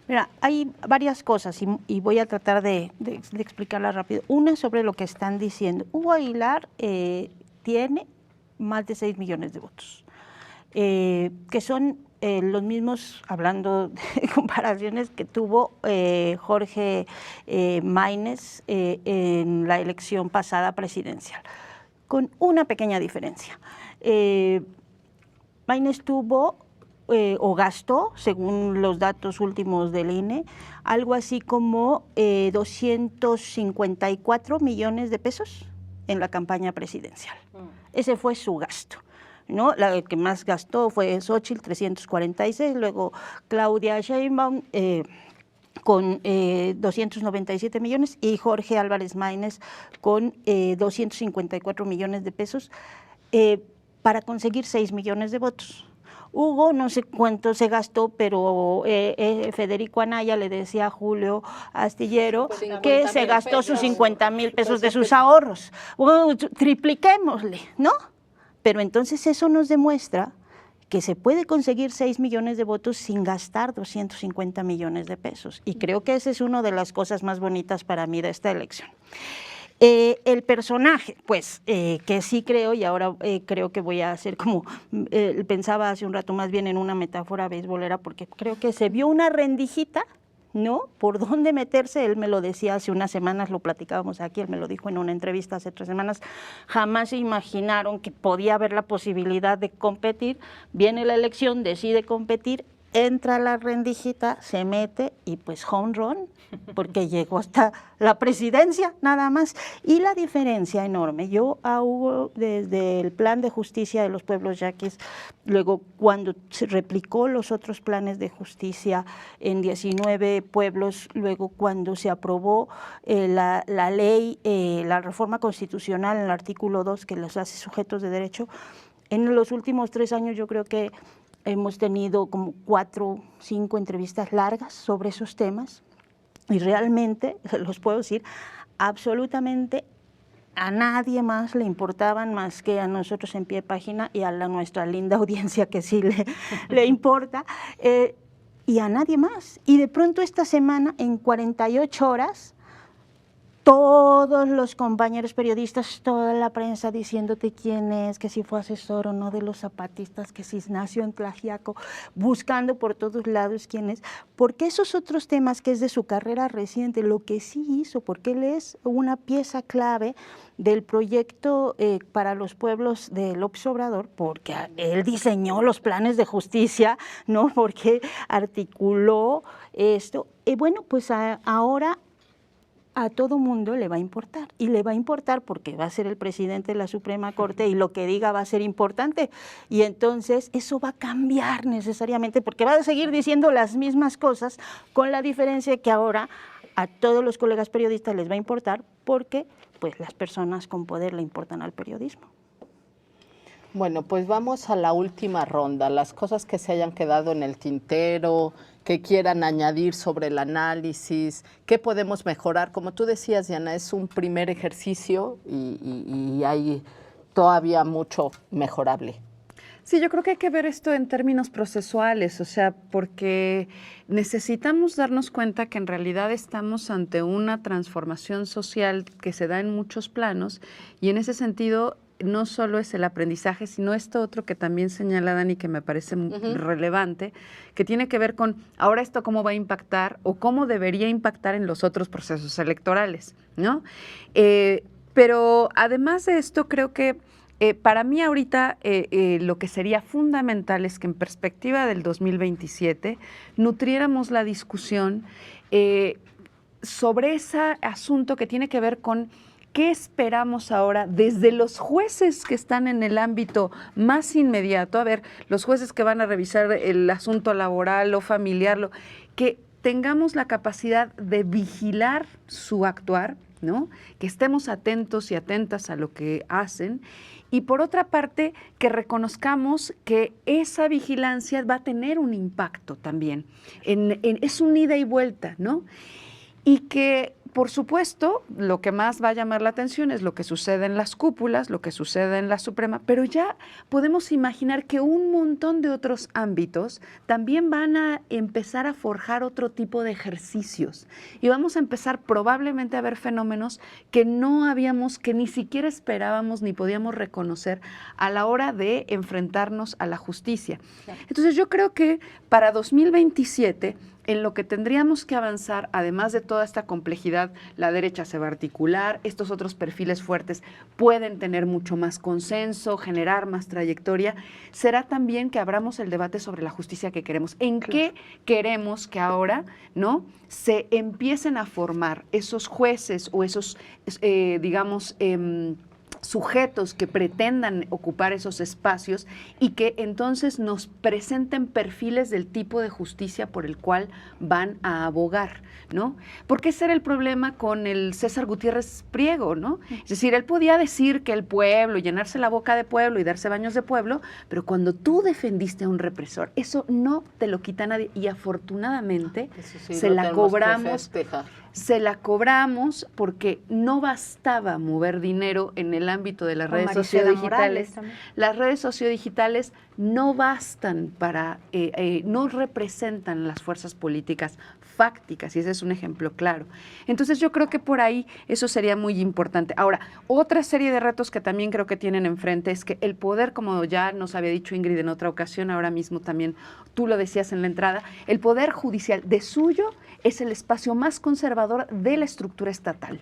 Mira, hay varias cosas y voy a tratar de explicarlas rápido. Una sobre lo que están diciendo. Hugo Aguilar tiene más de 6 millones de votos, que son los mismos, hablando de comparaciones, que tuvo Jorge Maínez en la elección pasada presidencial, con una pequeña diferencia. Maínez tuvo o gastó, según los datos últimos del INE, algo así como 254 millones de pesos en la campaña presidencial. Ese fue su gasto, ¿no? La que más gastó fue Xóchitl, 346, luego Claudia Sheinbaum, con 297 millones, y Jorge Álvarez Maínez con 254 millones de pesos para conseguir 6 millones de votos. Hugo, no sé cuánto se gastó, pero Federico Anaya le decía a Julio Astillero que se gastó sus 50,000 pesos de sus ahorros. Bueno, tripliquémosle, ¿no? Pero entonces eso nos demuestra que se puede conseguir 6 millones de votos sin gastar 250 millones de pesos. Y creo que esa es una de las cosas más bonitas para mí de esta elección. El personaje, pues, que sí creo, y ahora creo que voy a hacer como, pensaba hace un rato más bien en una metáfora beisbolera, porque creo que se vio una rendijita, ¿no? Por dónde meterse. Él me lo decía hace unas semanas, lo platicábamos aquí, él me lo dijo en una entrevista hace 3 semanas, jamás se imaginaron que podía haber la posibilidad de competir. Viene la elección, decide competir, entra la rendijita, se mete y pues home run, porque llegó hasta la presidencia nada más. Y la diferencia enorme, yo a Hugo desde el plan de justicia de los pueblos yaquis, luego cuando se replicó los otros planes de justicia en 19 pueblos, luego cuando se aprobó la ley, la reforma constitucional en el artículo 2 que los hace sujetos de derecho, en los últimos 3 años yo creo que hemos tenido como 4 o 5 entrevistas largas sobre esos temas y realmente, los puedo decir, absolutamente a nadie más le importaban más que a nosotros en Pie de Página y a nuestra linda audiencia que sí le importa, y a nadie más. Y de pronto esta semana, en 48 horas, todos los compañeros periodistas, toda la prensa diciéndote quién es, que si fue asesor o no de los zapatistas, que si nació en Tlaxiaco, buscando por todos lados quién es, porque esos otros temas que es de su carrera reciente, lo que sí hizo, porque él es una pieza clave del proyecto para los pueblos de López Obrador, porque él diseñó los planes de justicia, ¿no? Porque articuló esto. Y bueno, pues ahora a todo mundo le va a importar, y le va a importar porque va a ser el presidente de la Suprema Corte y lo que diga va a ser importante, y entonces eso va a cambiar necesariamente porque va a seguir diciendo las mismas cosas, con la diferencia que ahora a todos los colegas periodistas les va a importar porque pues las personas con poder le importan al periodismo. Bueno, pues vamos a la última ronda, las cosas que se hayan quedado en el tintero, que quieran añadir sobre el análisis, qué podemos mejorar. Como tú decías, Diana, es un primer ejercicio y hay todavía mucho mejorable. Sí, yo creo que hay que ver esto en términos procesuales, o sea, porque necesitamos darnos cuenta que en realidad estamos ante una transformación social que se da en muchos planos, y en ese sentido no solo es el aprendizaje, sino esto otro que también señala Dani, que me parece relevante, que tiene que ver con ahora esto cómo va a impactar o cómo debería impactar en los otros procesos electorales, ¿no? Pero además de esto, creo que Para mí ahorita lo que sería fundamental es que en perspectiva del 2027 nutriéramos la discusión sobre ese asunto que tiene que ver con qué esperamos ahora desde los jueces que están en el ámbito más inmediato. A ver, los jueces que van a revisar el asunto laboral o familiar, que tengamos la capacidad de vigilar su actuar, ¿no? Que estemos atentos y atentas a lo que hacen. Y por otra parte, que reconozcamos que esa vigilancia va a tener un impacto también. Es un ida y vuelta, ¿no? Y que, por supuesto, lo que más va a llamar la atención es lo que sucede en las cúpulas, lo que sucede en la Suprema, pero ya podemos imaginar que un montón de otros ámbitos también van a empezar a forjar otro tipo de ejercicios. Y vamos a empezar probablemente a ver fenómenos que no habíamos, que ni siquiera esperábamos ni podíamos reconocer a la hora de enfrentarnos a la justicia. Entonces yo creo que para 2027... en lo que tendríamos que avanzar, además de toda esta complejidad, la derecha se va a articular, estos otros perfiles fuertes pueden tener mucho más consenso, generar más trayectoria, será también que abramos el debate sobre la justicia que queremos. ¿En qué queremos que ahora, ¿no?, se empiecen a formar esos jueces o esos, sujetos que pretendan ocupar esos espacios y que entonces nos presenten perfiles del tipo de justicia por el cual van a abogar, ¿no? Porque ese era el problema con el César Gutiérrez Priego, ¿no? Es decir, él podía decir que el pueblo, llenarse la boca de pueblo y darse baños de pueblo, pero cuando tú defendiste a un represor, eso no te lo quita nadie y afortunadamente sí, se la cobramos. Se la cobramos porque no bastaba mover dinero en el ámbito de las redes sociodigitales. Las redes sociodigitales no bastan para, no representan las fuerzas políticas fácticas, y ese es un ejemplo claro. Entonces yo creo que por ahí eso sería muy importante. Ahora, otra serie de retos que también creo que tienen enfrente es que el poder, como ya nos había dicho Ingrid en otra ocasión, ahora mismo también tú lo decías en la entrada, el poder judicial de suyo es el espacio más conservador de la estructura estatal.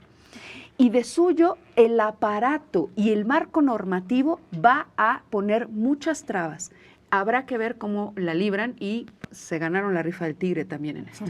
Y de suyo, el aparato y el marco normativo va a poner muchas trabas. Habrá que ver cómo la libran y se ganaron la rifa del tigre también en esto.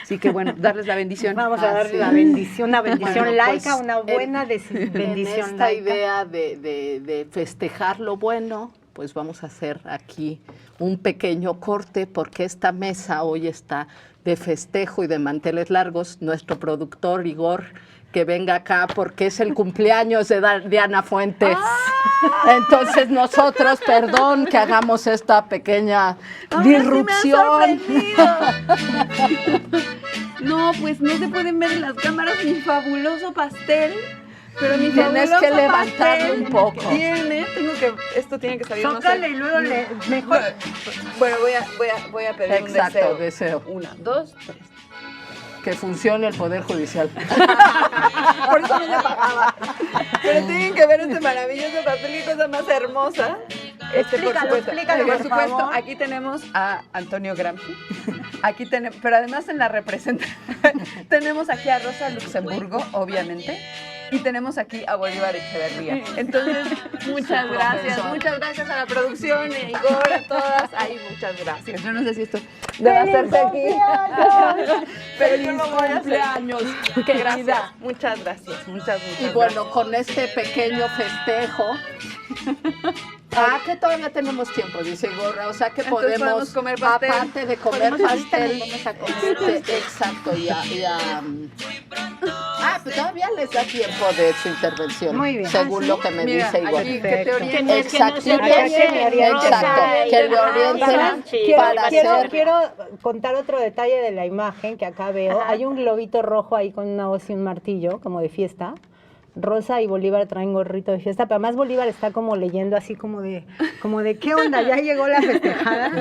Así que bueno, darles la bendición. Vamos a darle la bendición, una bendición bueno, laica, pues, una buena bendición en esta laica. idea de festejar lo bueno, pues vamos a hacer aquí un pequeño corte porque esta mesa hoy está de festejo y de manteles largos. Nuestro productor Igor, que venga acá porque es el cumpleaños de Diana Fuentes. Entonces nosotros, perdón que hagamos esta pequeña disrupción. Sí, no, pues no se pueden ver en las cámaras mi fabuloso pastel. Pero mi tienes que levantarlo un poco. Esto tiene que salir. Zócale y luego mejor. Bueno, voy a pedir Exacto, un deseo. 1, 2, 3. Que funcione el Poder Judicial. Por eso no le pagaba. Pero tienen que ver este maravilloso pastel, qué cosa más hermosa. Explícalo, por por supuesto, favor. aquí tenemos a Antonio Gramsci. Aquí tenemos, pero además en la representación tenemos aquí a Rosa Luxemburgo, obviamente. Y tenemos aquí a Bolívar Echeverría. Entonces, muchas gracias a la producción, a Igor, a todas. Ay, muchas gracias. Yo no sé si esto debe hacerse aquí. Pero yo lo voy a hacer. Qué gracias. Muchas gracias. Muchas Y bueno, con este pequeño festejo. Que todavía tenemos tiempo, dice Igor. O sea que podemos comer pastel. Aparte de comer pastel. Exacto, pues todavía les da tiempo de su intervención. Muy bien. Según lo que me dice Igor. Aquí, que te orienten. Exacto, Rosa, que le orienten para hacer. Quiero contar otro detalle de la imagen que acá veo. Hay un globito rojo ahí con una hoz y un martillo, como de fiesta. Rosa y Bolívar traen gorrito de fiesta, pero además Bolívar está como leyendo así como de ¿qué onda? ¿Ya llegó la festejada?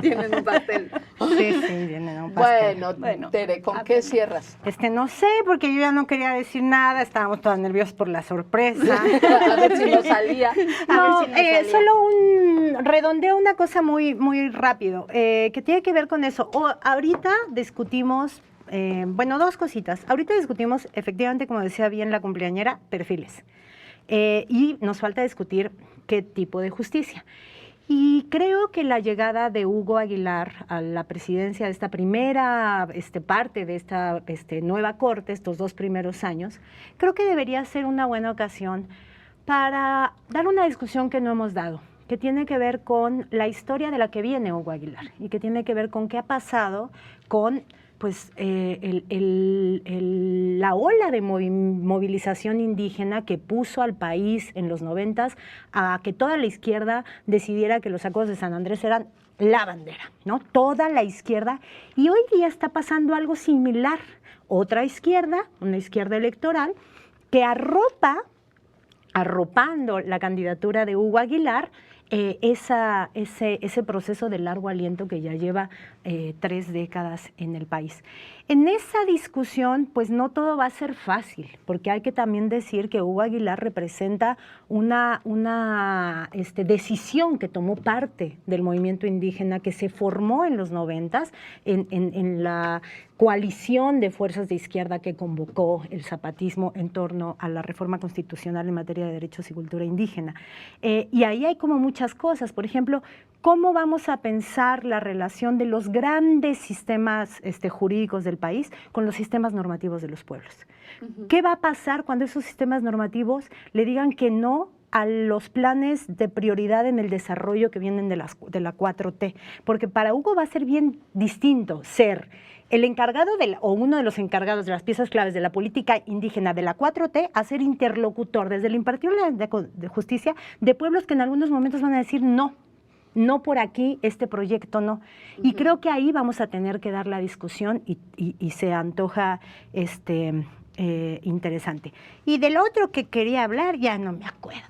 Tienen un pastel. Sí, tienen un pastel. Bueno, Tere, ¿con qué cierras? No sé, porque yo ya no quería decir nada, estábamos todas nerviosas por la sorpresa. A ver si nos salía. Solo redondeo una cosa muy, muy rápido, que tiene que ver con eso. Ahorita discutimos, dos cositas. Ahorita discutimos, efectivamente, como decía bien la cumpleañera, perfiles. y nos falta discutir qué tipo de justicia. Y creo que la llegada de Hugo Aguilar a la presidencia de esta primera parte de esta nueva corte, estos 2 primeros años, creo que debería ser una buena ocasión para dar una discusión que no hemos dado, que tiene que ver con la historia de la que viene Hugo Aguilar y que tiene que ver con qué ha pasado con pues la ola de movilización indígena que puso al país en los 90s a que toda la izquierda decidiera que los acuerdos de San Andrés eran la bandera, ¿no? Toda la izquierda. Y hoy día está pasando algo similar. Otra izquierda, una izquierda electoral, que arropando la candidatura de Hugo Aguilar, ese proceso de largo aliento que ya lleva 3 décadas en el país. En esa discusión, pues no todo va a ser fácil, porque hay que también decir que Hugo Aguilar representa una decisión que tomó parte del movimiento indígena que se formó en los 90s en la coalición de fuerzas de izquierda que convocó el zapatismo en torno a la reforma constitucional en materia de derechos y cultura indígena. Y ahí hay como muchas cosas. Por ejemplo, ¿cómo vamos a pensar la relación de los grandes sistemas jurídicos del país con los sistemas normativos de los pueblos? ¿Qué va a pasar cuando esos sistemas normativos le digan que no a los planes de prioridad en el desarrollo que vienen de la 4T? Porque para Hugo va a ser bien distinto ser el encargado o uno de los encargados de las piezas claves de la política indígena de la 4T a ser interlocutor desde el impartido de justicia de pueblos que en algunos momentos van a decir no por aquí, este proyecto no. Y creo que ahí vamos a tener que dar la discusión y se antoja interesante. Y del otro que quería hablar ya no me acuerdo.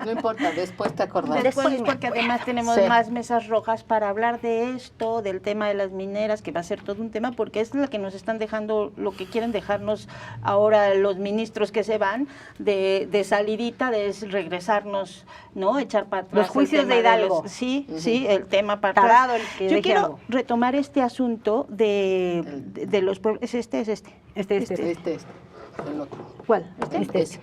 No importa, después te acordarás. Después, porque además tenemos más mesas rojas para hablar de esto, del tema de las mineras, que va a ser todo un tema, porque es la que nos están dejando, lo que quieren dejarnos ahora los ministros que se van, de salidita, de regresarnos, ¿no? Echar para atrás. Los juicios de Hidalgo. Sí, el tema para atrás. Yo quiero retomar este asunto de los pueblos. ¿Es este? ¿Es este? El otro. ¿Cuál? El 2.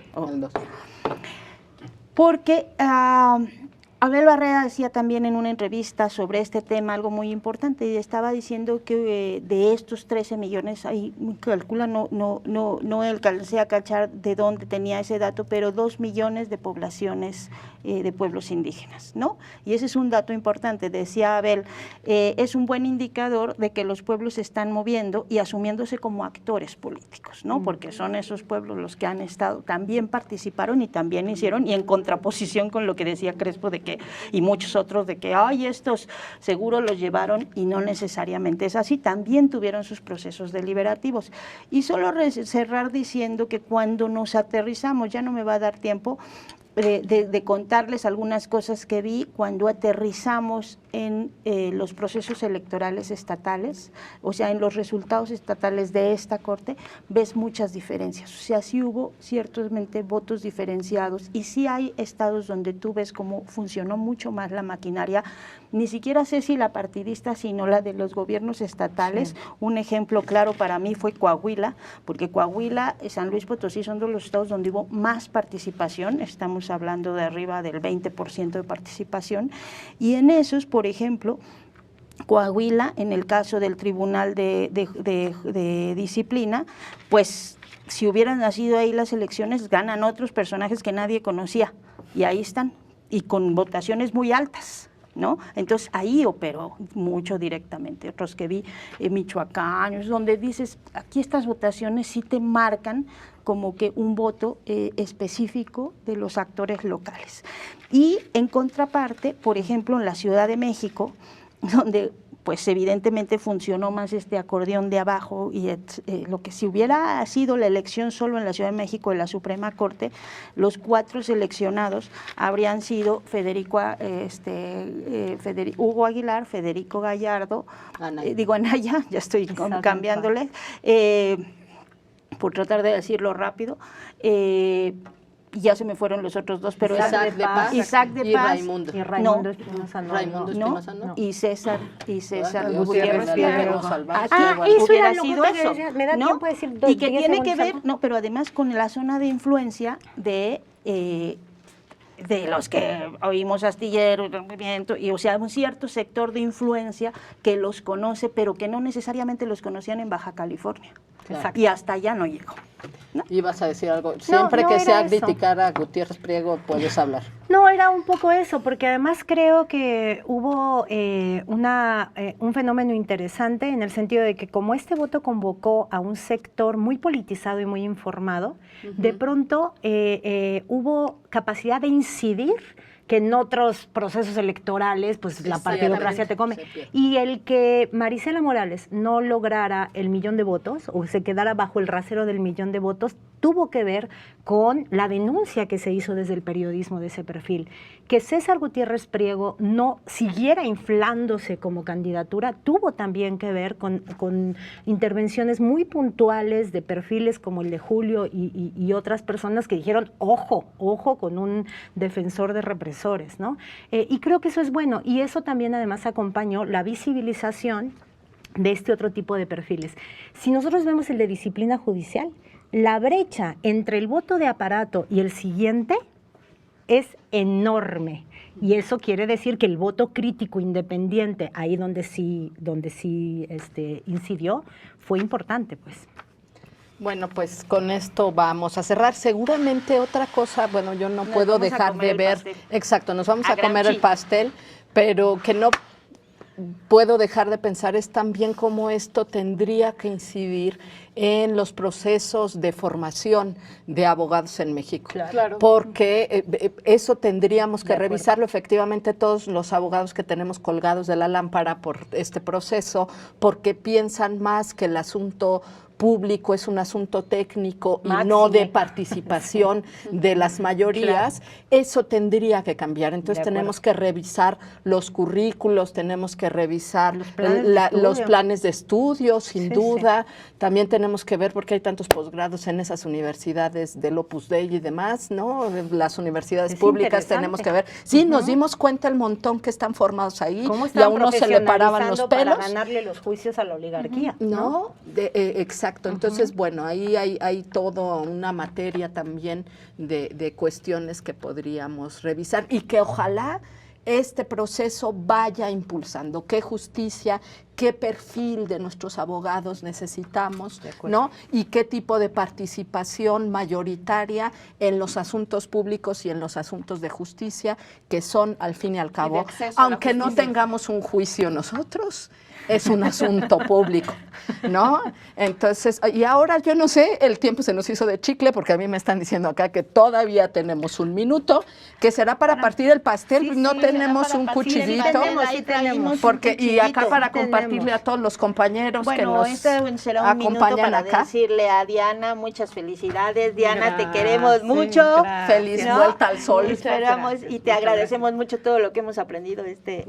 Porque Abel Barrera decía también en una entrevista sobre este tema algo muy importante, y estaba diciendo que de estos 13 millones, ahí calcula, no alcancé a cachar de dónde tenía ese dato, pero 2 millones de poblaciones de pueblos indígenas, ¿no? Y ese es un dato importante, decía Abel, es un buen indicador de que los pueblos se están moviendo y asumiéndose como actores políticos, ¿no? Porque son esos pueblos los que han estado, también participaron y también hicieron, y en contraposición con lo que decía Crespo de que, y muchos otros, de que, ay, estos seguro los llevaron, y no necesariamente es así, también tuvieron sus procesos deliberativos. Y solo cerrar diciendo que cuando nos aterrizamos, ya no me va a dar tiempo de contarles algunas cosas que vi cuando aterrizamos en los procesos electorales estatales, o sea, en los resultados estatales de esta corte, ves muchas diferencias. O sea, sí hubo ciertamente votos diferenciados, y sí hay estados donde tú ves cómo funcionó mucho más la maquinaria, ni siquiera sé si la partidista, sino la de los gobiernos estatales. Sí. Un ejemplo claro para mí fue Coahuila, porque Coahuila y San Luis Potosí son de los estados donde hubo más participación, estamos hablando de arriba del 20% de participación, y en esos, por ejemplo, Coahuila, en el caso del Tribunal de Disciplina, pues si hubieran nacido ahí las elecciones, ganan otros personajes que nadie conocía, y ahí están, y con votaciones muy altas, ¿no? Entonces ahí operó mucho directamente. Otros que vi en Michoacán, donde dices, aquí estas votaciones sí te marcan como que un voto específico de los actores locales. Y en contraparte, por ejemplo, en la Ciudad de México, donde pues evidentemente funcionó más este acordeón de abajo, y lo que si hubiera sido la elección solo en la Ciudad de México de la Suprema Corte, los 4 seleccionados habrían sido Hugo Aguilar, Federico Gallardo, Anaya, ya estoy cambiándole, por tratar de decirlo rápido, ya se me fueron los otros 2, pero Isaac de Paz y Raimundo. Y Raimundo Espinosa, no. Y César Gutiérrez Piedra. Eso era lo sido que eso, me da ¿no? tiempo de decir. Y que tiene que ver, pero además con la zona de influencia de de los que oímos Astillero, y o sea, un cierto sector de influencia que los conoce, pero que no necesariamente los conocían en Baja California. Claro. Y hasta allá no llegó. ¿No? Ibas a decir algo. Siempre no que era sea eso. criticar a Gutiérrez Priego, puedes hablar. No, era un poco eso, porque además creo que hubo un fenómeno interesante en el sentido de que como este voto convocó a un sector muy politizado y muy informado, de pronto hubo capacidad de incidir que en otros procesos electorales, pues Sí, la partidocracia te come. se pierde. Y el que Marisela Morales no lograra el 1,000,000 de votos o se quedara bajo el rasero del 1,000,000 de votos tuvo que ver con la denuncia que se hizo desde el periodismo de ese perfil. Que César Gutiérrez Priego no siguiera inflándose como candidatura tuvo también que ver con intervenciones muy puntuales de perfiles como el de Julio y otras personas que dijeron, ojo con un defensor de represores, ¿no? Y creo que eso es bueno, y eso también además acompañó la visibilización de este otro tipo de perfiles. Si nosotros vemos el de disciplina judicial, la brecha entre el voto de aparato y el siguiente es enorme. Y eso quiere decir que el voto crítico independiente, ahí donde sí incidió, fue importante, pues. Bueno, pues con esto vamos a cerrar. Seguramente otra cosa, bueno, yo no Nos puedo vamos a dejar comer de el ver. pastel. Exacto, nos vamos A a comer el granchi. pastel, pero que no puedo dejar de pensar es también cómo esto tendría que incidir en los procesos de formación de abogados en México. Claro. Porque eso tendríamos que De acuerdo. revisarlo. Efectivamente, todos los abogados que tenemos colgados de la lámpara por este proceso, porque piensan más que el asunto público es un asunto técnico y no de Máxime. participación de las mayorías, eso tendría que cambiar. Entonces De acuerdo. tenemos que revisar los currículos, tenemos que revisar Los planes de los estudio. planes de estudio, sin Sí, duda. También tenemos que ver por qué hay tantos posgrados en esas universidades del Opus Dei y demás, ¿no? Las universidades Es públicas interesante. tenemos que ver. Sí, nos dimos cuenta el montón que están formados ahí ¿Cómo y a están uno se le paraban los profesionalizando pelos. para ganarle los juicios a la oligarquía? No, exacto. Entonces, bueno, ahí hay todo una materia también de cuestiones que podríamos revisar y que ojalá este proceso vaya impulsando. ¿Qué justicia, qué perfil de nuestros abogados necesitamos, ¿no? Y qué tipo de participación mayoritaria en los asuntos públicos y en los asuntos de justicia, que son, al fin y al cabo, acceso a la aunque no justicia. tengamos un juicio nosotros, es un asunto público, ¿no? Entonces, y ahora yo no sé, el tiempo se nos hizo de chicle porque a mí me están diciendo acá que todavía tenemos 1 minuto, que será para partir el pastel, Sí, no sí, tenemos será un para partir el cuchillito, pastel, ahí traímos un porque y acá cuchillito. para compartirle a todos los compañeros que Bueno, nos este será un minuto acompañan para acá. decirle a Diana muchas felicidades. Diana, te Gracias, queremos mucho. Feliz vuelta al sol. Esperamos Muchas gracias, y te muchas agradecemos mucho todo lo que hemos aprendido este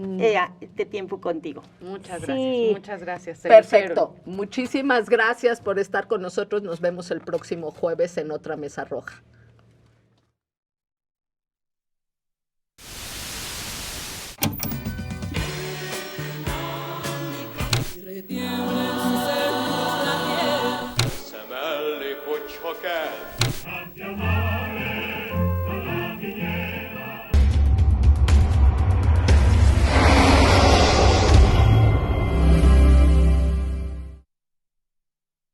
tiempo contigo. Muchas Sí. gracias, muchas gracias. Perfecto. Muchísimas gracias por estar con nosotros. Nos vemos el próximo jueves en otra mesa roja. Szemelli, hogy ha kell,